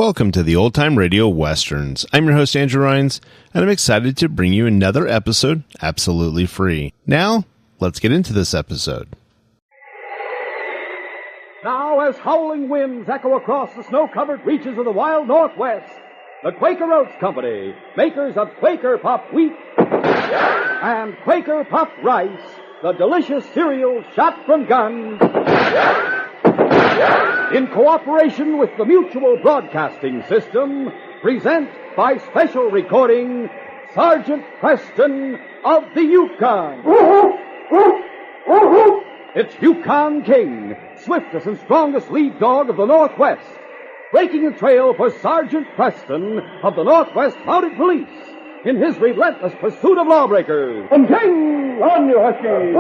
Welcome to the Old Time Radio Westerns. I'm your host, Andrew Rhines, and I'm excited to bring you another episode absolutely free. Now, let's get into this episode. Now, as howling winds echo across the snow-covered reaches of the wild Northwest, the Quaker Oats Company, makers of Quaker Puffed Wheat and Quaker Puffed Rice, the delicious cereal shot from guns, in cooperation with the Mutual Broadcasting System, present by special recording, Sergeant Preston of the Yukon. It's Yukon King, swiftest and strongest lead dog of the Northwest, breaking the trail for Sergeant Preston of the Northwest Mounted Police in his relentless pursuit of lawbreakers. And King, on you, Husky!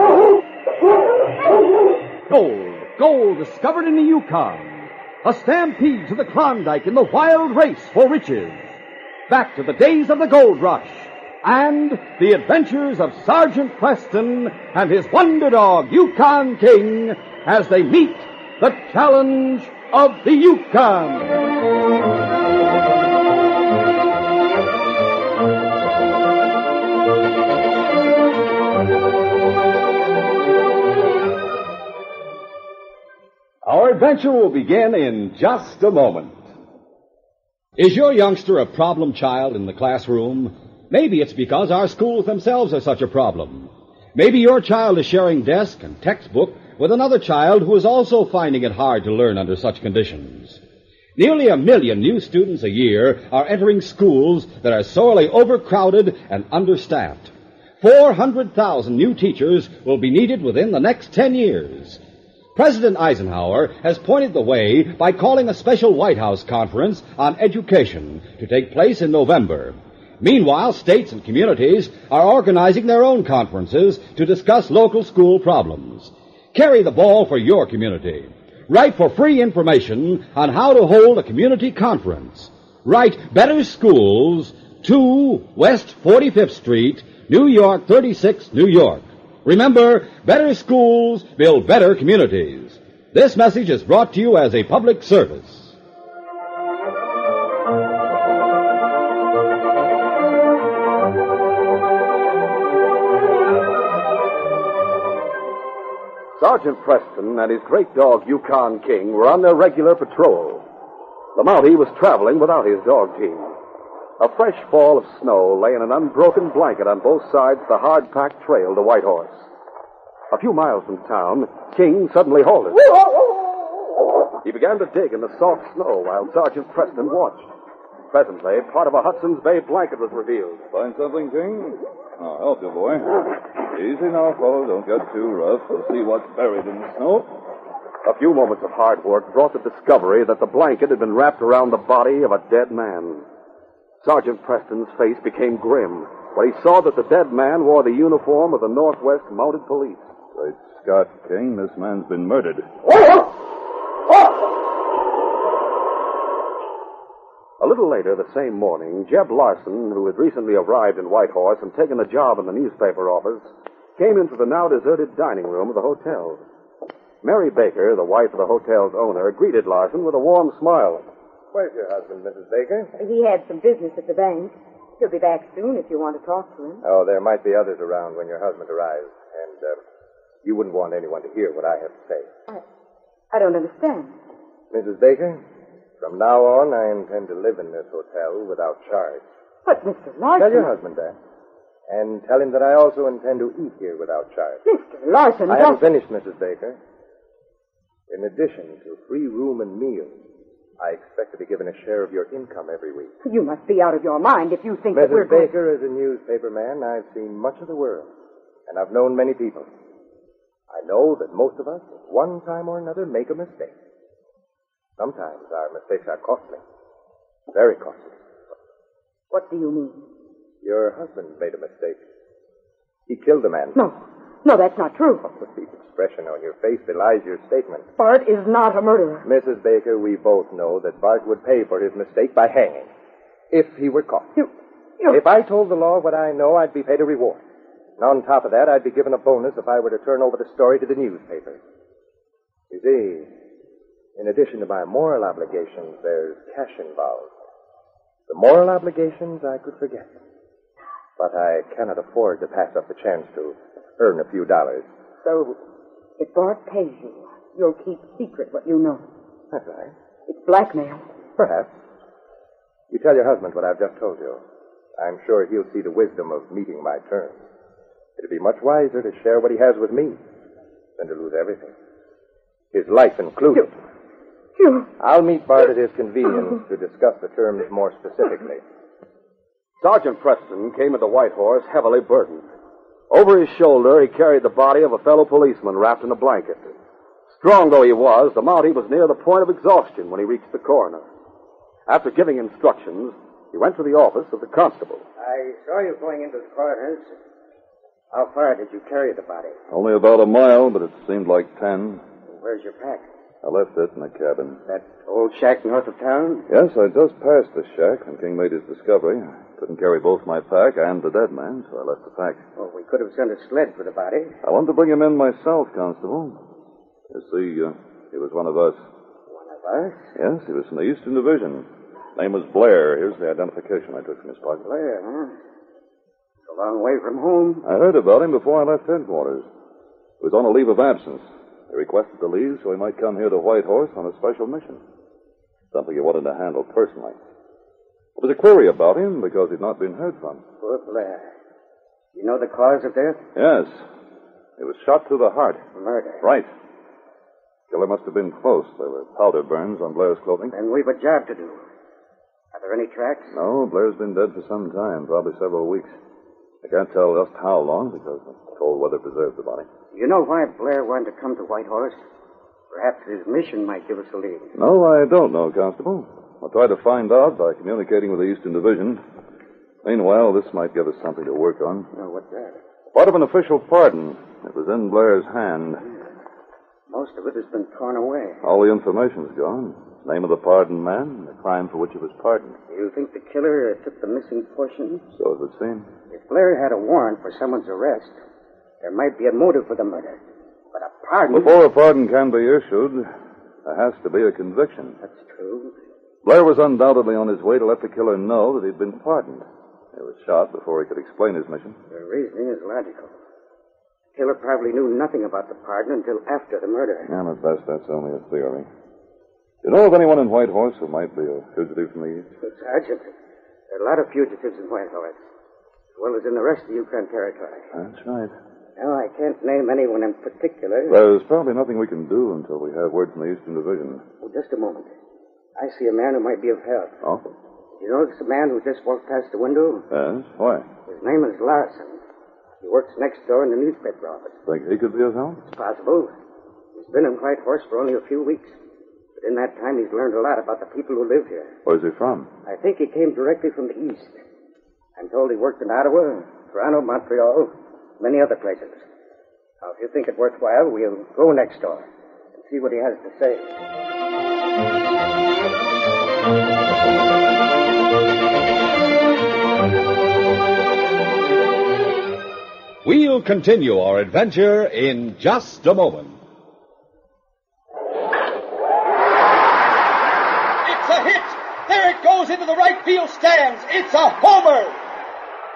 Gold discovered in the Yukon. A stampede to the Klondike in the wild race for riches. Back to the days of the gold rush. And the adventures of Sergeant Preston and his wonder dog, Yukon King, as they meet the challenge of the Yukon. Our adventure will begin in just a moment. Is your youngster a problem child in the classroom? Maybe it's because our schools themselves are such a problem. Maybe your child is sharing desk and textbook with another child who is also finding it hard to learn under such conditions. Nearly 1 million new students a year are entering schools that are sorely overcrowded and understaffed. 400,000 new teachers will be needed within the next 10 years. President Eisenhower has pointed the way by calling a special White House conference on education to take place in November. Meanwhile, states and communities are organizing their own conferences to discuss local school problems. Carry the ball for your community. Write for free information on how to hold a community conference. Write Better Schools, 2 West 45th Street, New York 36, New York. Remember, better schools build better communities. This message is brought to you as a public service. Sergeant Preston and his great dog, Yukon King, were on their regular patrol. The Mountie was traveling without his dog team. A fresh fall of snow lay in an unbroken blanket on both sides of the hard-packed trail to Whitehorse. A few miles from town, King suddenly halted. He began to dig in the soft snow while Sergeant Preston watched. Presently, part of a Hudson's Bay blanket was revealed. Find something, King? I'll help you, boy. Easy now, fellow. Don't get too rough. We'll see what's buried in the snow. A few moments of hard work brought the discovery that the blanket had been wrapped around the body of a dead man. Sergeant Preston's face became grim when he saw that the dead man wore the uniform of the Northwest Mounted Police. Great Scott, King, this man's been murdered. A little later the same morning, Jeb Larson, who had recently arrived in Whitehorse and taken a job in the newspaper office, came into the now deserted dining room of the hotel. Mary Baker, the wife of the hotel's owner, greeted Larson with a warm smile. Where's your husband, Mrs. Baker? He had some business at the bank. He'll be back soon if you want to talk to him. Oh, there might be others around when your husband arrives. And you wouldn't want anyone to hear what I have to say. I don't understand. Mrs. Baker, from now on, I intend to live in this hotel without charge. But, Mr. Larson... Tell your husband that. And tell him that I also intend to eat here without charge. Mr. Larson, I haven't finished, Mrs. Baker. In addition to free room and meals, I expect to be given a share of your income every week. You must be out of your mind if you think that we're Mrs. Baker, as a newspaper man, I've seen much of the world, and I've known many people. I know that most of us, at one time or another, make a mistake. Sometimes our mistakes are costly. Very costly. What do you mean? Your husband made a mistake. He killed a man. No, that's not true. The expression on your face belies your statement. Bart is not a murderer. Mrs. Baker, we both know that Bart would pay for his mistake by hanging, if he were caught. If I told the law what I know, I'd be paid a reward. And on top of that, I'd be given a bonus if I were to turn over the story to the newspaper. You see, In addition to my moral obligations, there's cash involved. The moral obligations I could forget. But I cannot afford to pass up the chance to earn a few dollars. So, if Bart pays you, you'll keep secret what you know. That's right. It's blackmail. Perhaps. You tell your husband what I've just told you. I'm sure he'll see the wisdom of meeting my terms. It'd be much wiser to share what he has with me than to lose everything. His life included. I'll meet Bart at his convenience to discuss the terms more specifically. Sergeant Preston came into White Horse heavily burdened. Over his shoulder, he carried the body of a fellow policeman wrapped in a blanket. Strong though he was, the Mountie was near the point of exhaustion when he reached the coroner. After giving instructions, he went to the office of the constable. I saw you going into the coroner's. How far did you carry the body? Only about a mile, but it seemed like 10. Where's your pack? I left it in the cabin. That old shack north of town? Yes, I just passed the shack when King made his discovery. I couldn't carry both my pack and the dead man, so I left the pack. Well, we could have sent a sled for the body. I wanted to bring him in myself, Constable. You see, he was one of us. One of us? Yes, he was from the Eastern Division. Name was Blair. Here's the identification I took from his pocket. Blair, huh? It's a long way from home. I heard about him before I left headquarters. He was on a leave of absence. He requested to leave so he might come here to White Horse on a special mission. Something he wanted to handle personally. There was a query about him because he'd not been heard from. Poor Blair. You know the cause of death? Yes. He was shot through the heart. Murder. Right. Killer must have been close. There were powder burns on Blair's clothing. Then we've a job to do. Are there any tracks? No, Blair's been dead for some time, probably several weeks. I can't tell just how long because the cold weather preserved the body. You know why Blair wanted to come to White Horse? Perhaps his mission might give us a lead. No, I don't know, Constable. I'll try to find out by communicating with the Eastern Division. Meanwhile, this might give us something to work on. Oh, what's that? Part of an official pardon. It was in Blair's hand. Most of it has been torn away. All the information's gone. Name of the pardoned man, the crime for which he was pardoned. You think the killer took the missing portion? So it would seem. If Blair had a warrant for someone's arrest, there might be a motive for the murder. But a pardon... Before a pardon can be issued, there has to be a conviction. That's true. Blair was undoubtedly on his way to let the killer know that he'd been pardoned. He was shot before he could explain his mission. Your reasoning is logical. The killer probably knew nothing about the pardon until after the murder. And at best, that's only a theory. Do you know of anyone in White Horse who might be a fugitive from the East? Sergeant, there are a lot of fugitives in White Horse, as well as in the rest of the Yukon Territory. That's right. No, I can't name anyone in particular. There's probably nothing we can do until we have word from the Eastern Division. Oh, just a moment. I see a man who might be of help. Oh? You notice a man who just walked past the window? Yes? Why? His name is Larson. He works next door in the newspaper office. Think he could be of help? It's possible. He's been in White Horse for only a few weeks. But in that time, he's learned a lot about the people who live here. Where's he from? I think he came directly from the east. I'm told he worked in Ottawa, Toronto, Montreal, many other places. Now, if you think it worthwhile, we'll go next door and see what he has to say. We'll continue our adventure in just a moment. It's a hit! There it goes into the right field stands. It's a homer!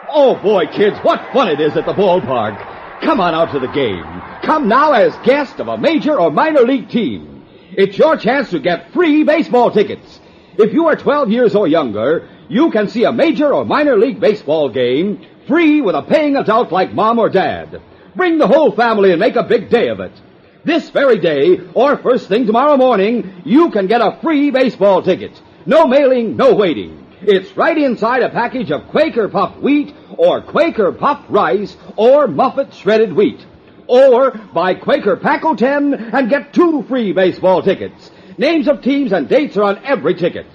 Oh, boy, kids, what fun it is at the ballpark. Come on out to the game. Come now as guest of a major or minor league team. It's your chance to get free baseball tickets. If you are 12 years or younger, you can see a major or minor league baseball game free with a paying adult like Mom or Dad. Bring the whole family and make a big day of it. This very day, or first thing tomorrow morning, you can get a free baseball ticket. No mailing, no waiting. It's right inside a package of Quaker Puffed Wheat or Quaker Puffed Rice or Muffet Shredded Wheat. Or buy Quaker Pack 10 and get 2 free baseball tickets. Names of teams and dates are on every ticket.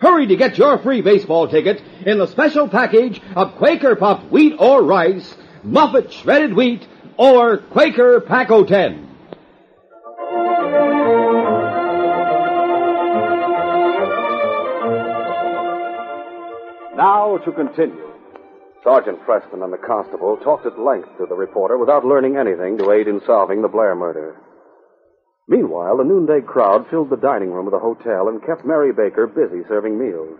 Hurry to get your free baseball ticket in the special package of Quaker Puffed Wheat or Rice, Muffet Shredded Wheat, or Quaker Pack 10. Now to continue. Sergeant Preston and the constable talked at length to the reporter without learning anything to aid in solving the Blair murder. Meanwhile, the noonday crowd filled the dining room of the hotel and kept Mary Baker busy serving meals.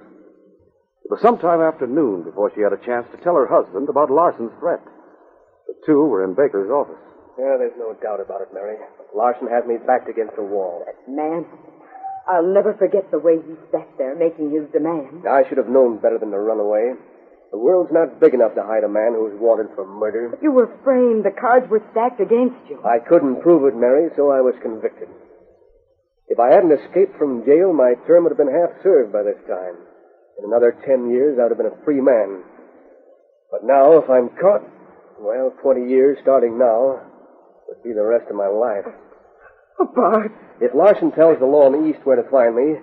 It was sometime after noon before she had a chance to tell her husband about Larson's threat. The two were in Baker's office. Yeah, there's no doubt about it, Mary. Larson has me backed against the wall. That man, I'll never forget the way he sat there making his demand. I should have known better than to run away. The world's not big enough to hide a man who's wanted for murder. But you were framed. The cards were stacked against you. I couldn't prove it, Mary, so I was convicted. If I hadn't escaped from jail, my term would have been half served by this time. In another 10 years, I would have been a free man. But now, if I'm caught, well, 20 years starting now would be the rest of my life. Oh, Bart. If Larson tells the law in the East where to find me,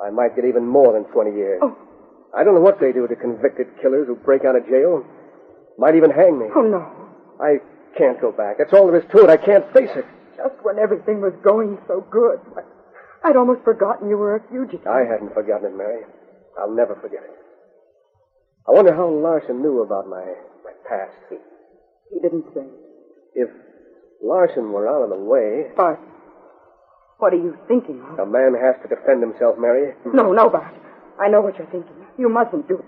I might get even more than 20 years. Oh. I don't know what they do to convicted killers who break out of jail. Might even hang me. Oh, no. I can't go back. That's all there is to it. I can't face it. Just when everything was going so good. I'd almost forgotten you were a fugitive. I hadn't forgotten it, Mary. I'll never forget it. I wonder how Larson knew about my past. He didn't say. If Larson were out of the way... Bart, what are you thinking of? A man has to defend himself, Mary. No, Bart. I know what you're thinking. You mustn't do it.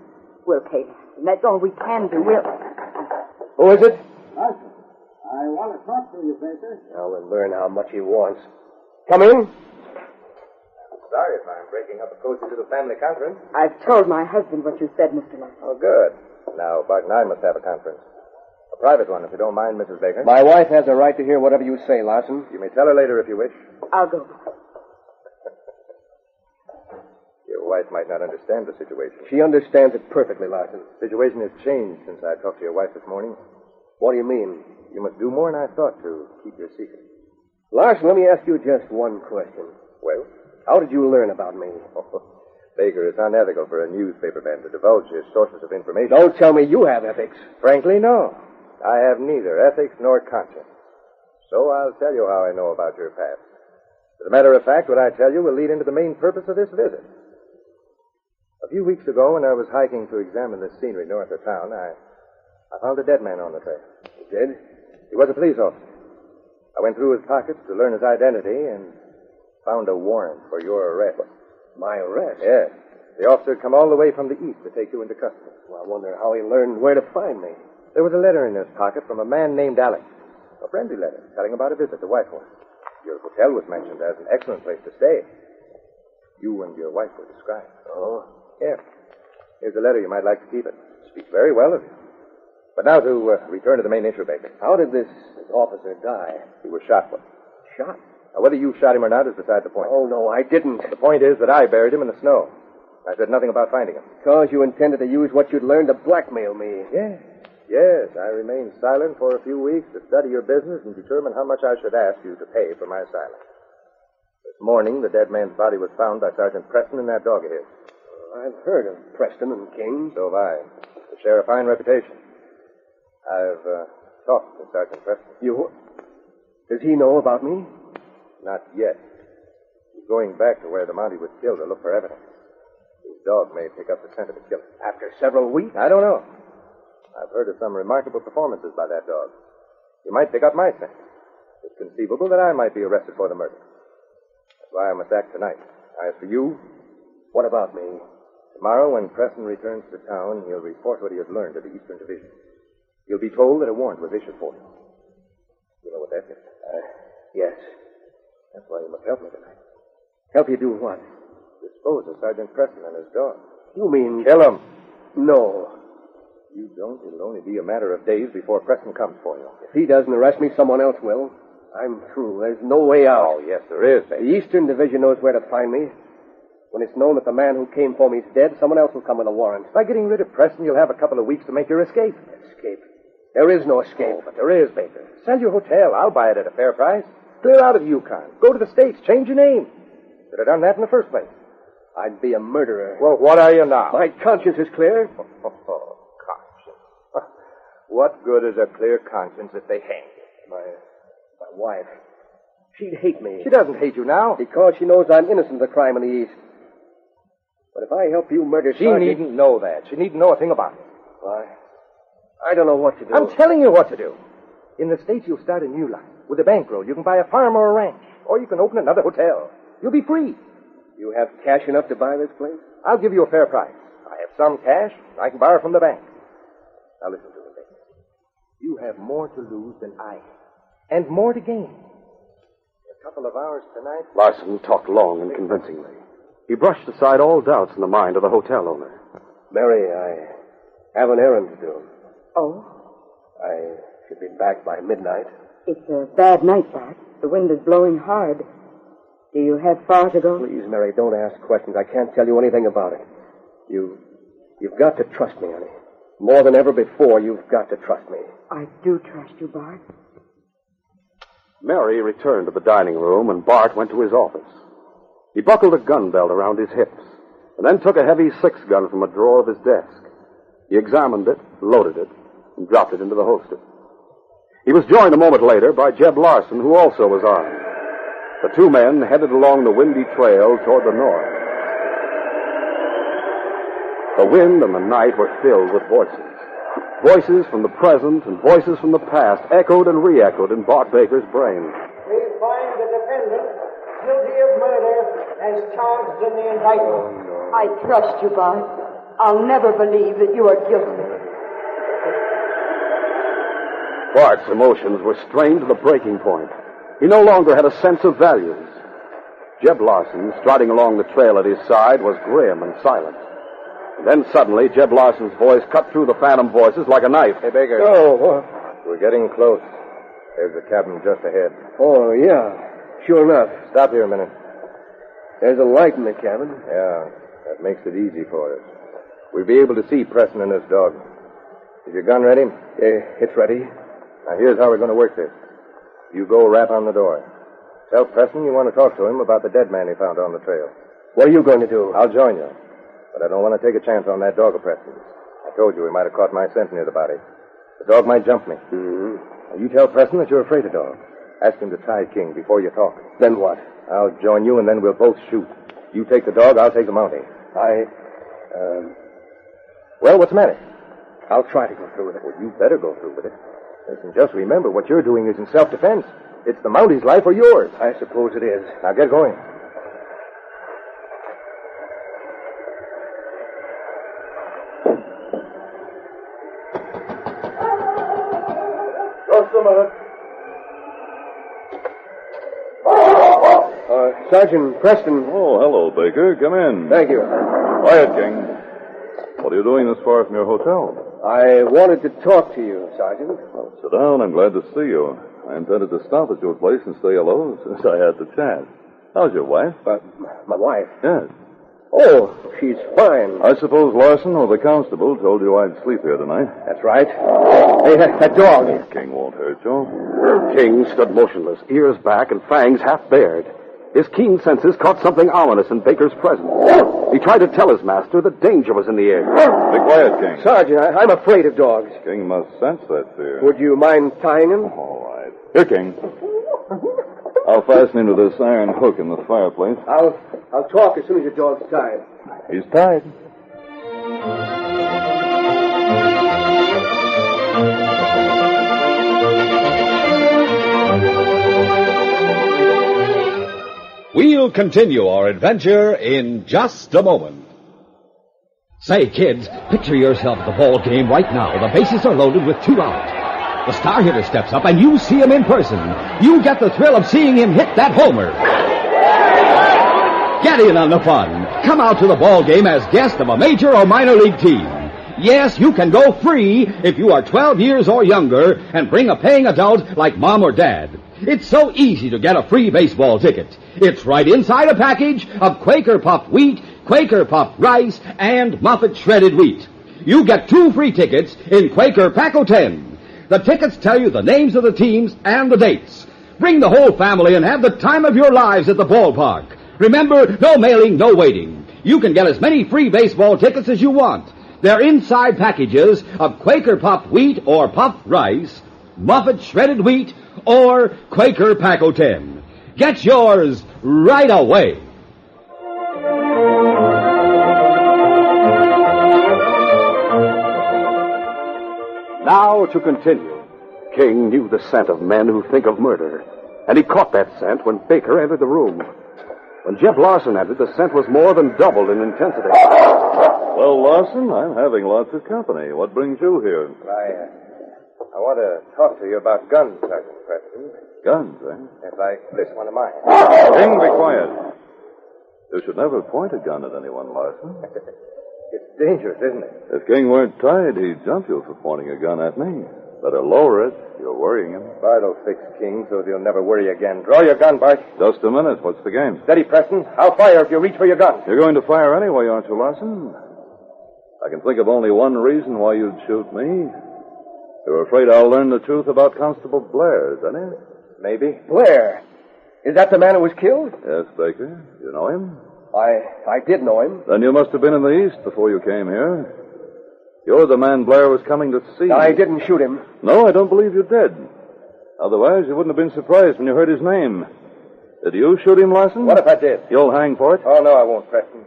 We'll pay Larson. That's all we can do. Who is it? Larson, I want to talk to you, Baker. Now we'll learn how much he wants. Come in. Sorry if I'm breaking up a cozy little family conference. I've told my husband what you said, Mr. Larson. Oh, good. Now, Bart and I must have a conference. A private one, if you don't mind, Mrs. Baker. My wife has a right to hear whatever you say, Larson. You may tell her later if you wish. I'll go. Your wife might not understand the situation. She understands it perfectly, Larson. The situation has changed since I talked to your wife this morning. What do you mean? You must do more than I thought to keep your secret. Larson, let me ask you just one question. Well? How did you learn about me? Baker, it's unethical for a newspaper man to divulge his sources of information. Don't tell me you have ethics. Frankly, no. I have neither ethics nor conscience. So I'll tell you how I know about your past. As a matter of fact, what I tell you will lead into the main purpose of this visit. A few weeks ago, when I was hiking to examine the scenery north of town, I found a dead man on the trail. You did? He was a police officer. I went through his pockets to learn his identity and found a warrant for your arrest. My arrest? Yes. The officer had come all the way from the east to take you into custody. Well, I wonder how he learned where to find me. There was a letter in his pocket from a man named Alex. A friendly letter telling about a visit to Whitehorse. Your hotel was mentioned as an excellent place to stay. You and your wife were described. Oh? Yes. Here's a letter. You might like to keep it. It speaks very well of you. But now to return to the main issue, Baker. How did this officer die? He was shot. Shot? Now, whether you shot him or not is beside the point. Oh, no, I didn't. The point is that I buried him in the snow. I said nothing about finding him. Because you intended to use what you'd learned to blackmail me. Yes, I remained silent for a few weeks to study your business and determine how much I should ask you to pay for my silence. This morning, the dead man's body was found by Sergeant Preston and that dog of his. I've heard of Preston and King. So have I. They share a fine reputation. I've talked to Sergeant Preston. Does he know about me? Not yet. He's going back to where the Mountie was killed to look for evidence. His dog may pick up the scent of the killer. After several weeks? I don't know. I've heard of some remarkable performances by that dog. You might pick up my scent. It's conceivable that I might be arrested for the murder. That's why I must act tonight. As for you... What about me? Tomorrow, when Preston returns to town, he'll report what he has learned to the Eastern Division. He'll be told that a warrant was issued for you. You know what that means? Yes. That's why you must help me tonight. Help you do what? Dispose of Sergeant Preston and his dog. You mean... Kill him. No. You don't, it'll only be a matter of days before Preston comes for you. If he doesn't arrest me, someone else will. I'm through. There's no way out. Oh, yes, there is. The Eastern Division knows where to find me. When it's known that the man who came for me is dead, someone else will come with a warrant. By getting rid of Preston, you'll have a couple of weeks to make your escape. Escape? There is no escape. Oh, but there is, Baker. Sell your hotel. I'll buy it at a fair price. Clear out of Yukon. Go to the States. Change your name. Should have done that in the first place. I'd be a murderer. Well, what are you now? My conscience is clear. Conscience. What good is a clear conscience if they hang you? My wife. She'd hate me. She doesn't hate you now. Because she knows I'm innocent of the crime in the East. But if I help you murder She needn't know that. She needn't know a thing about it. Why? I don't know what to do. I'm telling you what to do. In the States, you'll start a new life. With a bankroll, you can buy a farm or a ranch. Or you can open another hotel. You'll be free. You have cash enough to buy this place? I'll give you a fair price. I have some cash. I can borrow from the bank. Now listen to me, Baker. You have more to lose than I have. And more to gain. In a couple of hours tonight... Larson talked long and convincingly. He brushed aside all doubts in the mind of the hotel owner. Mary, I have an errand to do. Oh? I should be back by midnight. It's a bad night, Bart. The wind is blowing hard. Do you have far to go? Please, Mary, don't ask questions. I can't tell you anything about it. You've got to trust me, honey. More than ever before, you've got to trust me. I do trust you, Bart. Mary returned to the dining room, and Bart went to his office. He buckled a gun belt around his hips, and then took a heavy 6-gun from a drawer of his desk. He examined it, loaded it, and dropped it into the holster. He was joined a moment later by Jeb Larson, who also was armed. The two men headed along the windy trail toward the north. The wind and the night were filled with voices. Voices from the present and voices from the past echoed and re-echoed in Bart Baker's brain. We find the defendant guilty of murder as charged in the indictment. I trust you, Bart. I'll never believe that you are guilty. Bart's emotions were strained to the breaking point. He no longer had a sense of values. Jeb Larson, striding along the trail at his side, was grim and silent. And then suddenly, Jeb Larson's voice cut through the phantom voices like a knife. Hey, Baker. Oh, what? We're getting close. There's the cabin just ahead. Oh, yeah. Sure enough. Stop here a minute. There's a light in the cabin. Yeah, that makes it easy for us. We'll be able to see Preston and his dog. Is your gun ready? It's ready. Now, here's how we're going to work this. You go rap on the door. Tell Preston you want to talk to him about the dead man he found on the trail. What are you going to do? I'll join you. But I don't want to take a chance on that dog of Preston's. I told you he might have caught my scent near the body. The dog might jump me. Mm-hmm. Now, you tell Preston that you're afraid of dogs. Ask him to tie King before you talk. Then what? I'll join you, and then we'll both shoot. You take the dog, I'll take the mountie. Well, what's the matter? I'll try to go through with it. Well, you better go through with it. Listen, just remember, what you're doing is in self-defense. It's the Mountie's life or yours. I suppose it is. Now, get going. Just a minute. Sergeant Preston. Oh, hello, Baker. Come in. Thank you. Quiet, King. What are you doing this far from your hotel? I wanted to talk to you, Sergeant. Well, sit down. I'm glad to see you. I intended to stop at your place and say hello since I had the chance. How's your wife? My wife? Yes. Oh, she's fine. I suppose Larson or the constable told you I'd sleep here tonight. That's right. Hey, that dog. King won't hurt you. King stood motionless, ears back and fangs half bared. His keen senses caught something ominous in Baker's presence. He tried to tell his master that danger was in the air. Be quiet, King. Sergeant, I'm afraid of dogs. King must sense that fear. Would you mind tying him? All right. Here, King. I'll fasten him to this iron hook in the fireplace. I'll talk as soon as your dog's tied. He's tied. We'll continue our adventure in just a moment. Say, kids, picture yourself at the ball game right now. The bases are loaded with 2 out. The star hitter steps up and you see him in person. You get the thrill of seeing him hit that homer. Get in on the fun. Come out to the ball game as guest of a major or minor league team. Yes, you can go free if you are 12 years or younger and bring a paying adult like mom or dad. It's so easy to get a free baseball ticket. It's right inside a package of Quaker Puffed Wheat, Quaker Puffed Rice, and Muffet Shredded Wheat. You get 2 free tickets in Quaker Pack 10. The tickets tell you the names of the teams and the dates. Bring the whole family and have the time of your lives at the ballpark. Remember, no mailing, no waiting. You can get as many free baseball tickets as you want. They're inside packages of Quaker Puffed Wheat or Puffed Rice, Muffet Shredded Wheat, or Quaker Pack 10. Get yours right away. Now to continue. King knew the scent of men who think of murder. And he caught that scent when Baker entered the room. When Jeff Larson entered, the scent was more than doubled in intensity. Well, Larson, I'm having lots of company. What brings you here? I want to talk to you about guns, Sergeant Preston. Guns, eh? Yes, this one of mine. King, be quiet. You should never point a gun at anyone, Larson. It's dangerous, isn't it? If King weren't tied, he'd jump you for pointing a gun at me. Better lower it. You're worrying him. Bart will fix King so that he'll never worry again. Draw your gun, Bart. Just a minute. What's the game? Steady, Preston. I'll fire if you reach for your gun. You're going to fire anyway, aren't you, Larson? I can think of only one reason why you'd shoot me. You're afraid I'll learn the truth about Constable Blair, isn't it? Maybe. Blair? Is that the man who was killed? Yes, Baker. You know him? I did know him. Then you must have been in the East before you came here. You're the man Blair was coming to see. I didn't shoot him. No, I don't believe you did. Otherwise, you wouldn't have been surprised when you heard his name. Did you shoot him, Larson? What if I did? You'll hang for it. Oh, no, I won't, Preston.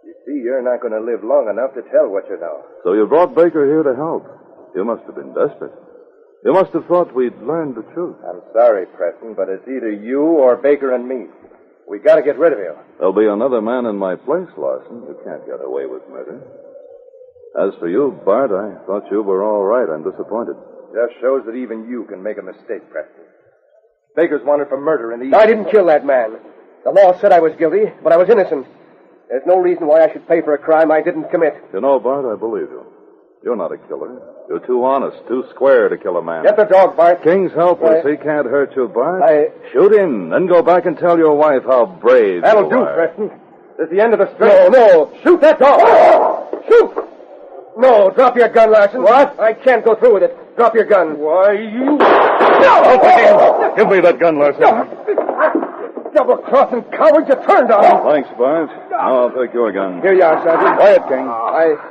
You see, you're not going to live long enough to tell what you know. So you brought Baker here to help. You must have been desperate. You must have thought we'd learned the truth. I'm sorry, Preston, but it's either you or Baker and me. We got to get rid of you. There'll be another man in my place, Larson. You can't get away with murder. As for you, Bart, I thought you were all right. I'm disappointed. Just shows that even you can make a mistake, Preston. Baker's wanted for murder in the East. I didn't kill that man. The law said I was guilty, but I was innocent. There's no reason why I should pay for a crime I didn't commit. You know, Bart, I believe you. You're not a killer. You're too honest, too square to kill a man. Get the dog, Bart. King's helpless. He can't hurt you, Bart. Shoot him, then go back and tell your wife how brave That'll you do, are. Preston. It's the end of the string. No. Shoot that dog. Shoot! No, drop your gun, Larson. What? I can't go through with it. Drop your gun. Why, you... No! Give me that gun, Larson. Double-crossing coward, you turned on me. Thanks, Bart. Now I'll take your gun. Here you are, Sergeant. Quiet, King.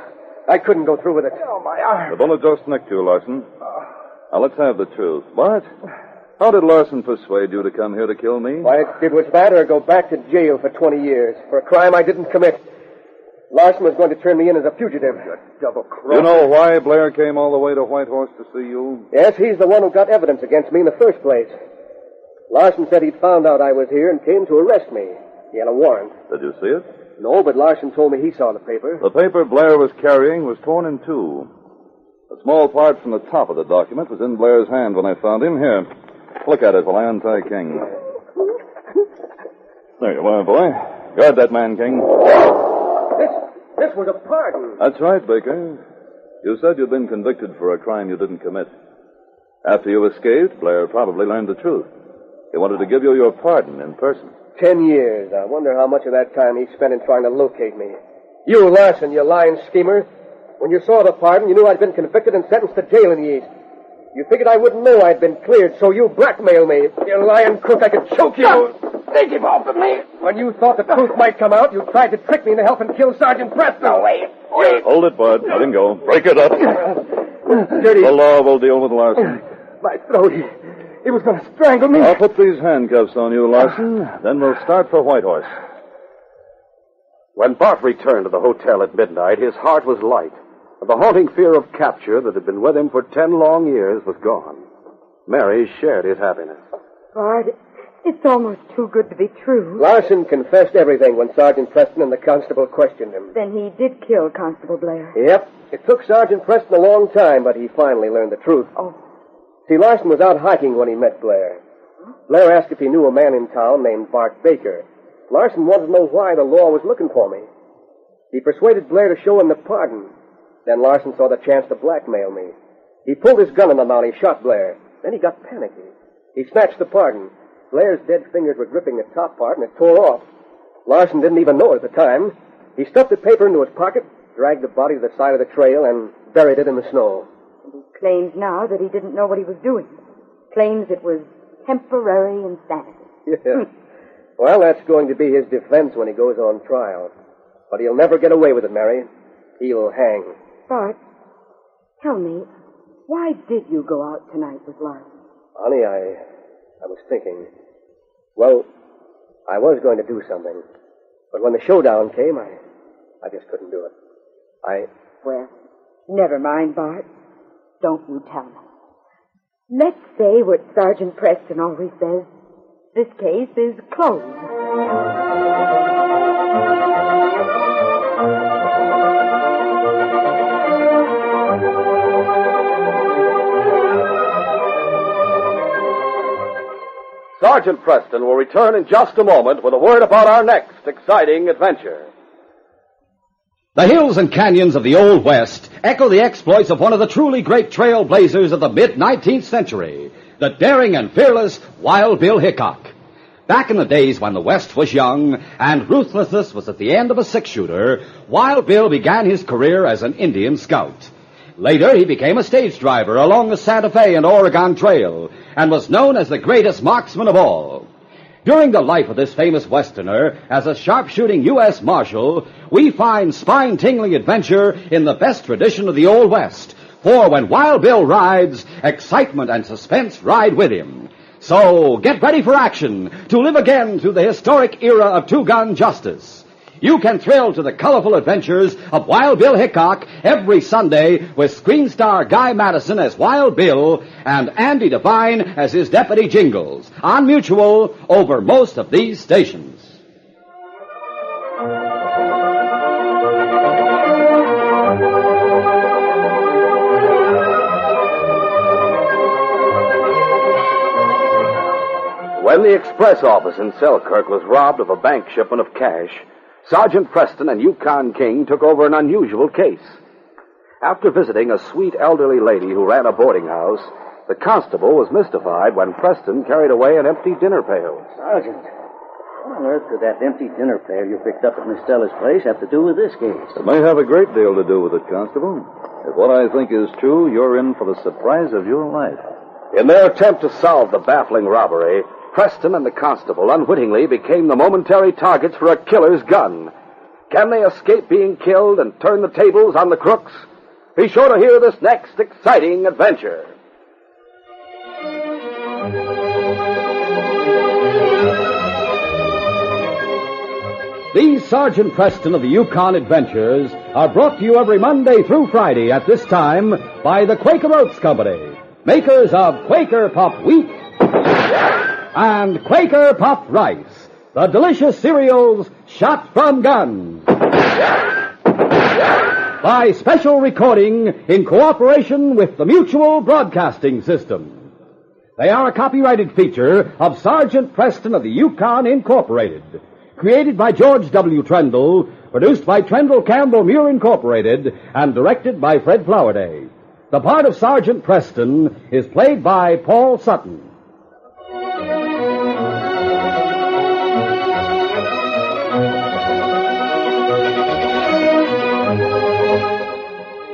I couldn't go through with it. Oh, my arm. The bullet just nicked you, Larson. Now, let's have the truth. Bart, how did Larson persuade you to come here to kill me? Why, it was that or go back to jail for 20 years for a crime I didn't commit. Larson was going to turn me in as a fugitive. Double-crossing. You know why Blair came all the way to Whitehorse to see you? Yes, he's the one who got evidence against me in the first place. Larson said he'd found out I was here and came to arrest me. He had a warrant. Did you see it? No, but Larson told me he saw the paper. The paper Blair was carrying was torn in two. A small part from the top of the document was in Blair's hand when I found him. Here, look at it while I untie King. There you are, boy. Guard that man, King. This was a pardon. That's right, Baker. You said you'd been convicted for a crime you didn't commit. After you escaped, Blair probably learned the truth. He wanted to give you your pardon in person. 10 years. I wonder how much of that time he spent in trying to locate me. You, Larson, you lying schemer. When you saw the pardon, you knew I'd been convicted and sentenced to jail in the East. You figured I wouldn't know I'd been cleared, so you blackmailed me. You lying crook, I could choke you. Take him off of me. When you thought the truth might come out, you tried to trick me into helping kill Sergeant Preston. No, wait. Hold it, Bud. Let him go. Break it up. Dirty. The law will deal with Larson. My throat. He was going to strangle me. I'll put these handcuffs on you, Larson. Then we'll start for Whitehorse. When Bart returned to the hotel at midnight, his heart was light. The haunting fear of capture that had been with him for 10 long years was gone. Mary shared his happiness. Bart, it's almost too good to be true. Larson confessed everything when Sergeant Preston and the constable questioned him. Then he did kill Constable Blair. Yep. It took Sergeant Preston a long time, but he finally learned the truth. Oh. See, Larson was out hiking when he met Blair. Blair asked if he knew a man in town named Bart Baker. Larson wanted to know why the law was looking for me. He persuaded Blair to show him the pardon. Then Larson saw the chance to blackmail me. He pulled his gun on the mount. He shot Blair. Then he got panicky. He snatched the pardon. Blair's dead fingers were gripping the top part, and it tore off. Larson didn't even know it at the time. He stuffed the paper into his pocket, dragged the body to the side of the trail, and buried it in the snow. And he claims now that he didn't know what he was doing. Claims it was temporary insanity. Yeah. Well, that's going to be his defense when he goes on trial. But he'll never get away with it, Mary. He'll hang. Bart, tell me, why did you go out tonight with Larson? Honey, I was thinking. Well, I was going to do something. But when the showdown came, I just couldn't do it. Well, never mind, Bart. Don't you tell me. Let's say what Sergeant Preston always says. This case is closed. Sergeant Preston will return in just a moment with a word about our next exciting adventure. The hills and canyons of the Old West echo the exploits of one of the truly great trailblazers of the mid-19th century, the daring and fearless Wild Bill Hickok. Back in the days when the West was young and ruthlessness was at the end of a six-shooter, Wild Bill began his career as an Indian scout. Later, he became a stage driver along the Santa Fe and Oregon Trail and was known as the greatest marksman of all. During the life of this famous Westerner, as a sharpshooting U.S. Marshal, we find spine-tingling adventure in the best tradition of the Old West. For when Wild Bill rides, excitement and suspense ride with him. So get ready for action to live again through the historic era of two-gun justice. You can thrill to the colorful adventures of Wild Bill Hickok every Sunday with screen star Guy Madison as Wild Bill and Andy Devine as his deputy Jingles on Mutual over most of these stations. When the express office in Selkirk was robbed of a bank shipment of cash, Sergeant Preston and Yukon King took over an unusual case. After visiting a sweet elderly lady who ran a boarding house, the constable was mystified when Preston carried away an empty dinner pail. Sergeant, what on earth could that empty dinner pail you picked up at Miss Stella's place have to do with this case? It may have a great deal to do with it, Constable. If what I think is true, you're in for the surprise of your life. In their attempt to solve the baffling robbery, Preston and the constable unwittingly became the momentary targets for a killer's gun. Can they escape being killed and turn the tables on the crooks? Be sure to hear this next exciting adventure. These Sergeant Preston of the Yukon Adventures are brought to you every Monday through Friday at this time by the Quaker Oats Company, makers of Quaker Puff Wheat and Quaker Puff Rice, the delicious cereals shot from guns. By special recording in cooperation with the Mutual Broadcasting System. They are a copyrighted feature of Sergeant Preston of the Yukon Incorporated, created by George W. Trendle, produced by Trendle Campbell Muir Incorporated, and directed by Fred Flowerday. The part of Sergeant Preston is played by Paul Sutton.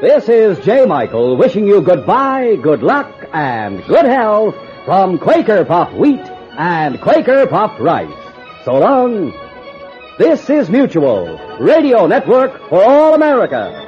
This is J. Michael wishing you goodbye, good luck, and good health from Quaker Puff Wheat and Quaker Puff Rice. So long. This is Mutual, Radio Network for all America.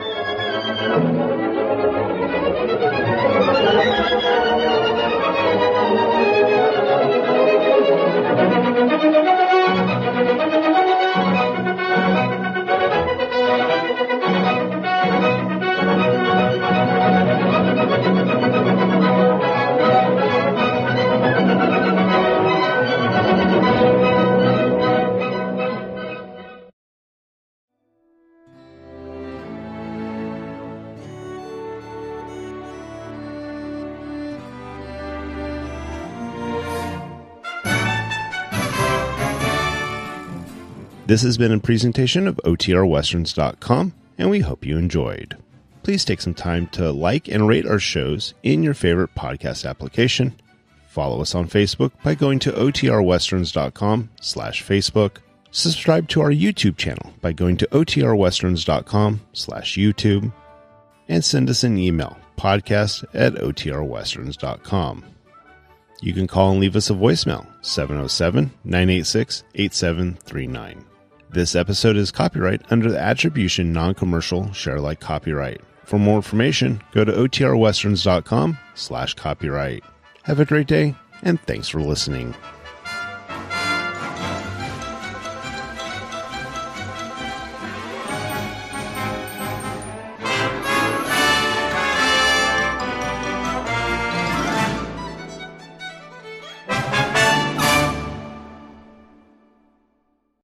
This has been a presentation of OTRWesterns.com, and we hope you enjoyed. Please take some time to like and rate our shows in your favorite podcast application. Follow us on Facebook by going to OTRWesterns.com/Facebook. Subscribe to our YouTube channel by going to OTRWesterns.com/YouTube. And send us an email, podcast@OTRWesterns.com. You can call and leave us a voicemail, 707-986-8739. This episode is copyright under the Attribution Non-Commercial Share-alike copyright. For more information, go to OTRWesterns.com/copyright. Have a great day, and thanks for listening.